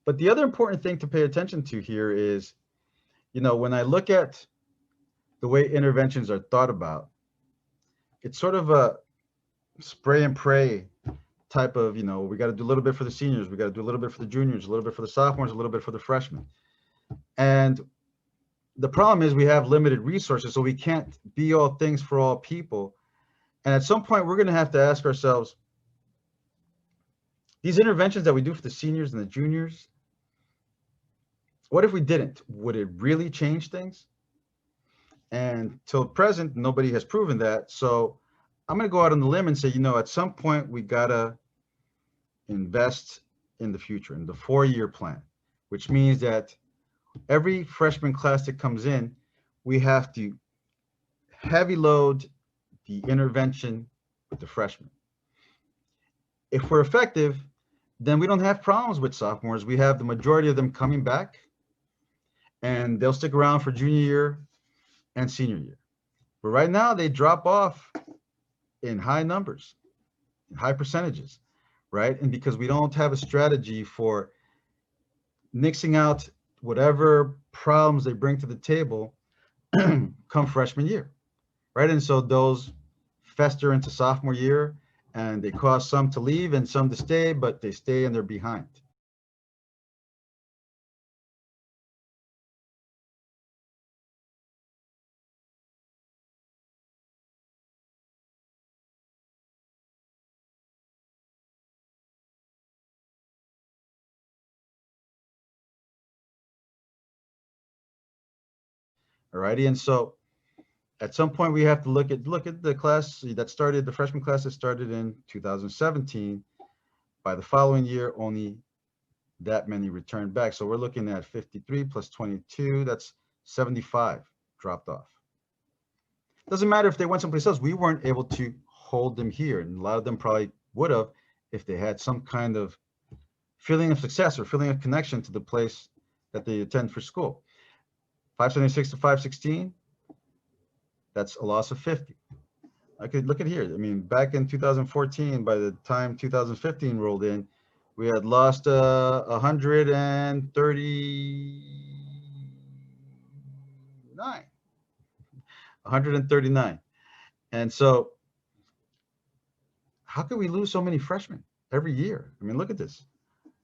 But the other important thing to pay attention to here is, when I look at the way interventions are thought about, it's sort of a spray and pray type of, we got to do a little bit for the seniors, we got to do a little bit for the juniors, a little bit for the sophomores, a little bit for the freshmen. And the problem is we have limited resources, so we can't be all things for all people. And at some point, we're going to have to ask ourselves, these interventions that we do for the seniors and the juniors, what if we didn't? Would it really change things? And till present, nobody has proven that. So I'm going to go out on the limb and say, at some point, we got to invest in the future, in the 4-year plan, which means that every freshman class that comes in, we have to heavy load the intervention with the freshmen. If we're effective, then we don't have problems with sophomores. We have the majority of them coming back, and they'll stick around for junior year and senior year. But right now, they drop off in high numbers, in high percentages, right? And because we don't have a strategy for nixing out whatever problems they bring to the table come freshman year, right? And so those fester into sophomore year, and they cause some to leave and some to stay, but they stay and they're behind. Alrighty, and so at some point we have to look at the class that started, the freshman class that started in 2017. By the following year, only that many returned back. So we're looking at 53 plus 22, that's 75 dropped off. Doesn't matter if they went someplace else, we weren't able to hold them here. And a lot of them probably would have if they had some kind of feeling of success or feeling of connection to the place that they attend for school. 576 to 516, that's a loss of 50. I could look at here. I mean, back in 2014, by the time 2015 rolled in, we had lost 139. 139. And so how could we lose so many freshmen every year? I mean, look at this.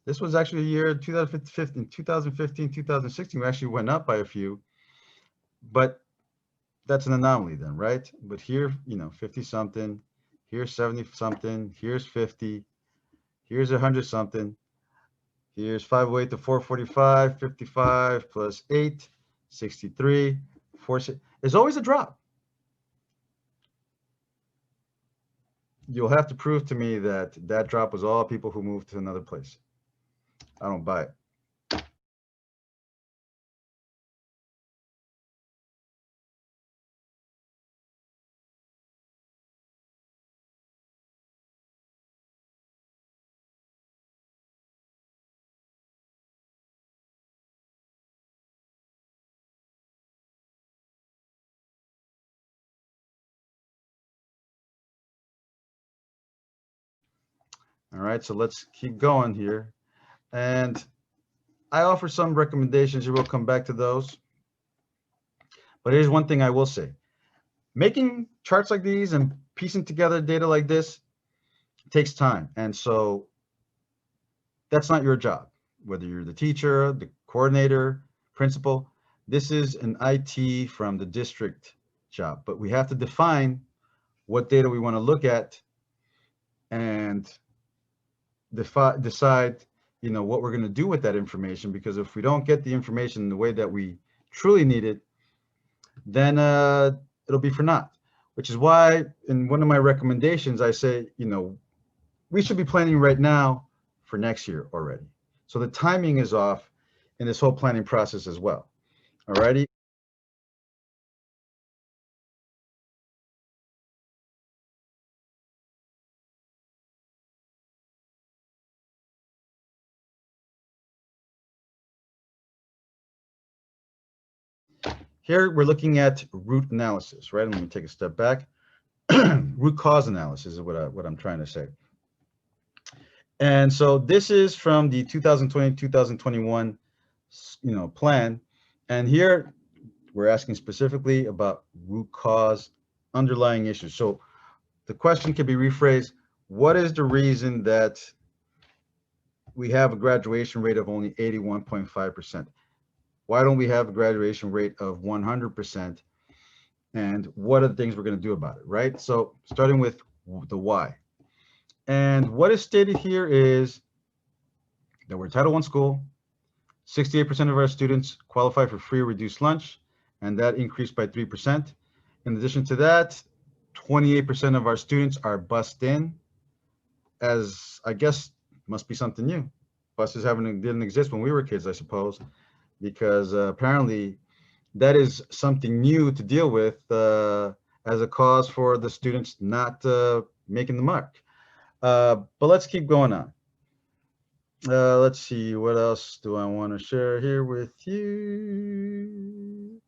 This was actually a year 2015, 2016, we actually went up by a few, but that's an anomaly then, right? But here, 50 something, here's 70 something, here's 50, here's 100 something, here's 508 to 445, 55 plus 8, 63, 46. There's always a drop. You'll have to prove to me that that drop was all people who moved to another place. I don't buy it. All right, so let's keep going here. And I offer some recommendations. We'll come back to those. But here's one thing I will say. Making charts like these and piecing together data like this takes time. And so that's not your job, whether you're the teacher, the coordinator, principal. This is an IT from the district job. But we have to define what data we want to look at and decide, what we're going to do with that information. Because if we don't get the information in the way that we truly need it, then it'll be for naught. Which is why in one of my recommendations, I say, we should be planning right now for next year already. So the timing is off in this whole planning process as well. All righty. Here we're looking at root analysis, right? And let me take a step back. Root cause analysis is what I'm trying to say. And so this is from the 2020-2021, plan. And here we're asking specifically about root cause, underlying issues. So the question can be rephrased: what is the reason that we have a graduation rate of only 81.5%? Why don't we have a graduation rate of 100%? And what are the things we're going to do about it, right? So starting with the why. And what is stated here is that we're a Title I school. 68% of our students qualify for free or reduced lunch, and that increased by 3%. In addition to that, 28% of our students are bused in, as I guess must be something new. Buses didn't exist when we were kids, I suppose, because apparently that is something new to deal with as a cause for the students not making the mark. But let's keep going on. Let's see, what else do I want to share here with you?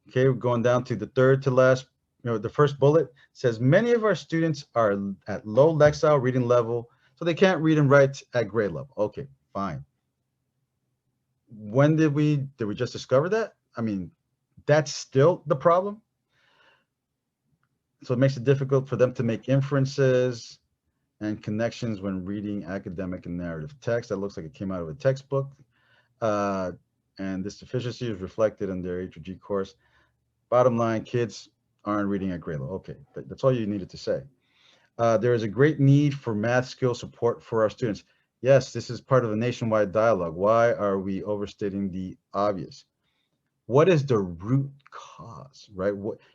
Okay, we're going down to the third to last. The first bullet says many of our students are at low Lexile reading level, so they can't read and write at grade level. Okay, fine. When did we just discover that? I mean, that's still the problem. So it makes it difficult for them to make inferences and connections when reading academic and narrative text. That looks like it came out of a textbook. And this deficiency is reflected in their H or G course. Bottom line, kids aren't reading at grade level. Okay, that's all you needed to say. There is a great need for math skill support for our students. Yes, this is part of a nationwide dialogue. Why are we overstating the obvious? What is the root cause, right?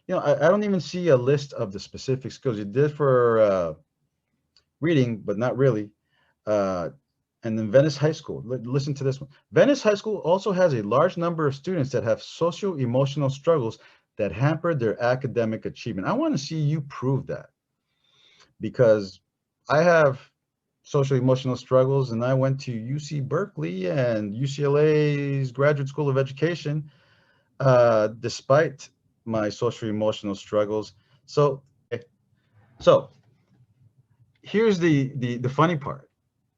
I don't even see a list of the specific skills. You did for reading, but not really. And then Venice High School, listen to this one. Venice High School also has a large number of students that have socio-emotional struggles that hamper their academic achievement. I want to see you prove that, because I have social-emotional struggles, and I went to UC Berkeley and UCLA's Graduate School of Education, despite my social-emotional struggles. So here's the funny part,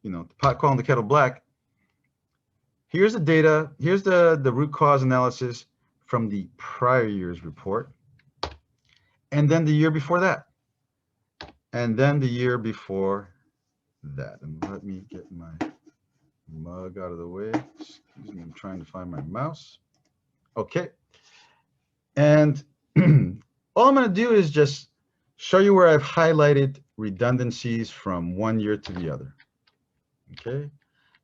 the pot calling the kettle black. Here's the data. Here's the root cause analysis from the prior year's report, and then the year before that, and then the year before that. And let me get my mug out of the way. Excuse me, I'm trying to find my mouse. Okay. And all I'm going to do is just show you where I've highlighted redundancies from one year to the other. Okay.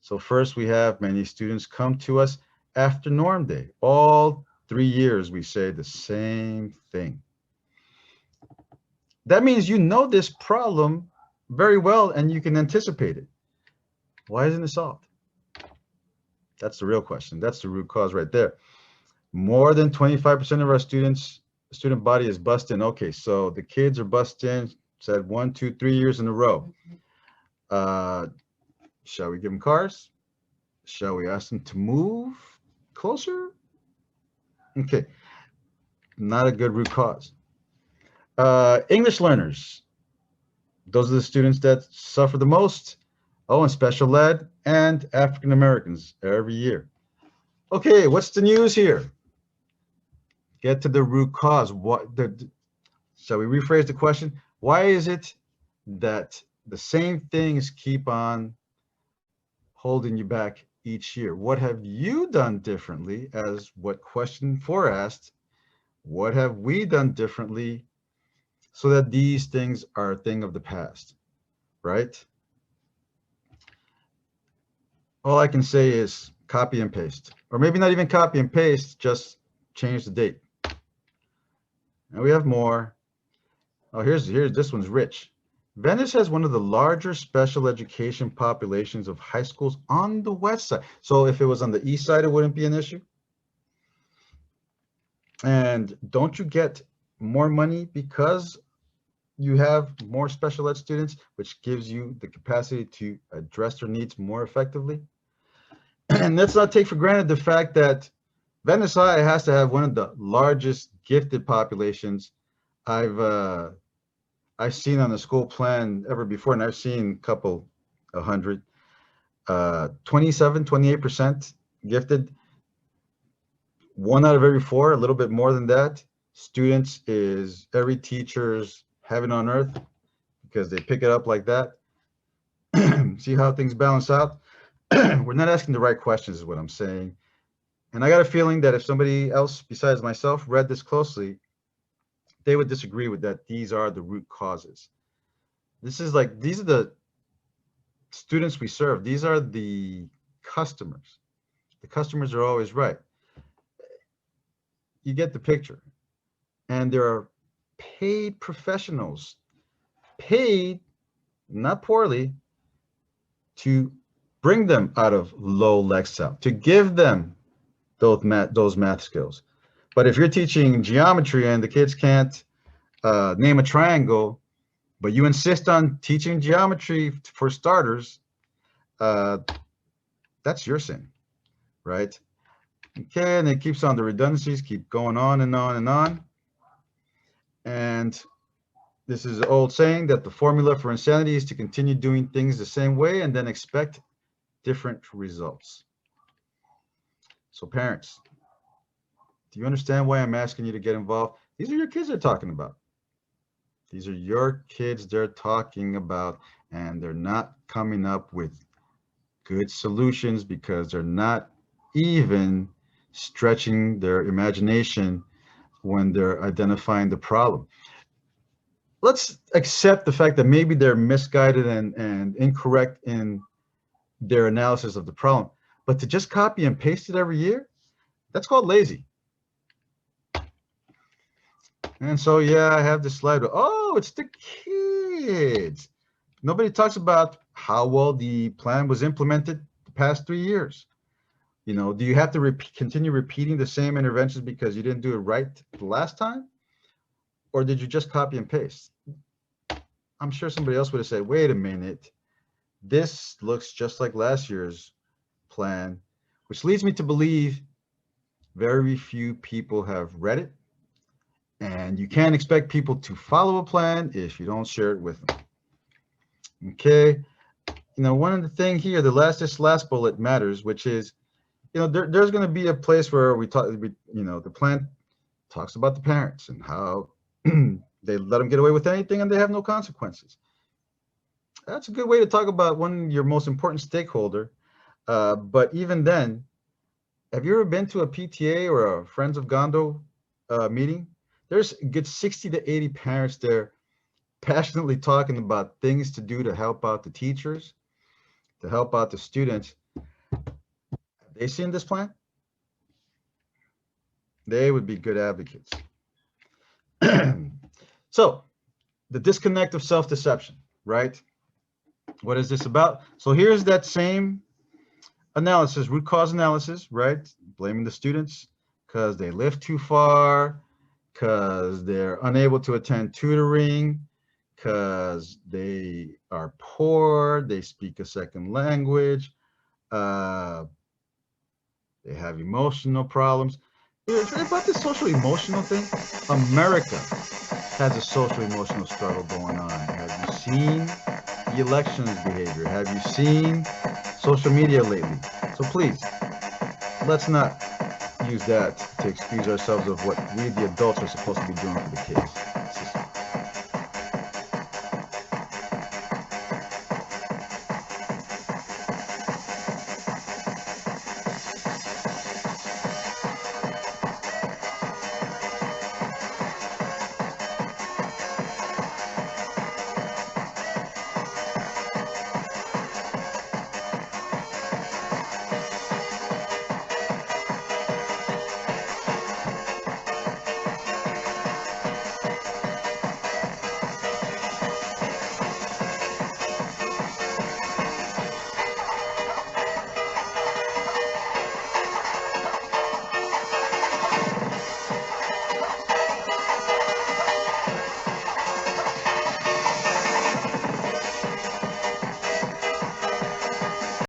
So first, we have many students come to us after norm day. All 3 years, we say the same thing. That means you know this problem very well and you can anticipate it. Why isn't it solved? That's the real question. That's the root cause right there. More than 25% of our student body is bussed in. Okay, so the kids are bussed in, said 1, 2, 3 years in a row. Shall we give them cars? Shall we ask them to move closer? Okay, not a good root cause. English learners, those are the students that suffer the most. Oh, and special ed and African Americans every year. Okay, what's the news here? Get to the root cause. Shall we rephrase the question? Why is it that the same things keep on holding you back each year? What have you done differently, as what question 4 asked? What have we done differently so that these things are a thing of the past, right? All I can say is copy and paste, or maybe not even copy and paste, just change the date. And we have more. Oh, here's this one's rich. Venice has one of the larger special education populations of high schools on the west side. So if it was on the east side, it wouldn't be an issue. And don't you get more money because you have more special ed students, which gives you the capacity to address their needs more effectively? And let's not take for granted the fact that Venice High has to have one of the largest gifted populations I've seen on the school plan ever before, and I've seen a couple 100. 28% gifted. 1 out of every 4, a little bit more than that. Students is every teacher's heaven on earth because they pick it up like that. See how things balance out? We're not asking the right questions is what I'm saying. And I got a feeling that if somebody else besides myself read this closely, they would disagree with that. These are the root causes. These are the students we serve. These are the customers. The customers are always right. You get the picture. And there are paid professionals, paid, not poorly, to bring them out of low Excel, to give them those math skills. But if you're teaching geometry and the kids can't name a triangle, but you insist on teaching geometry for starters, that's your sin, right? Okay, and it keeps on, the redundancies keep going on and on and on. And this is an old saying that the formula for insanity is to continue doing things the same way and then expect different results. So parents, do you understand why I'm asking you to get involved? These are your kids they're talking about. These are your kids they're talking about, and they're not coming up with good solutions because they're not even stretching their imagination when they're identifying the problem. Let's accept the fact that maybe they're misguided and incorrect in their analysis of the problem, but to just copy and paste it every year, that's called lazy. And so, yeah, I have this slide. Oh, it's the kids. Nobody talks about how well the plan was implemented the past 3 years. You know, do you have to continue repeating the same interventions because you didn't do it right the last time? Or did you just copy and paste? I'm sure somebody else would have said, wait a minute, this looks just like last year's plan, which leads me to believe very few people have read it. And you can't expect people to follow a plan if you don't share it with them. Okay. You know, one of the things here, this last bullet matters, which is, you know, there's going to be a place where the plan talks about the parents and how they let them get away with anything and they have no consequences. That's a good way to talk about your most important stakeholder. But even then, have you ever been to a PTA or a Friends of Gondo meeting? There's a good 60 to 80 parents there passionately talking about things to do to help out the teachers, to help out the students. Have they seen this plan? They would be good advocates. So, the disconnect of self-deception, right? What is this about? So here's that same analysis, root cause analysis, right? Blaming the students because they live too far, because they're unable to attend tutoring, because they are poor, they speak a second language, they have emotional problems. About this social emotional thing, America has a social emotional struggle going on. Have you seen the elections behavior? Have you seen social media lately? So please, let's not use that to excuse ourselves of what we, the adults, are supposed to be doing for the kids.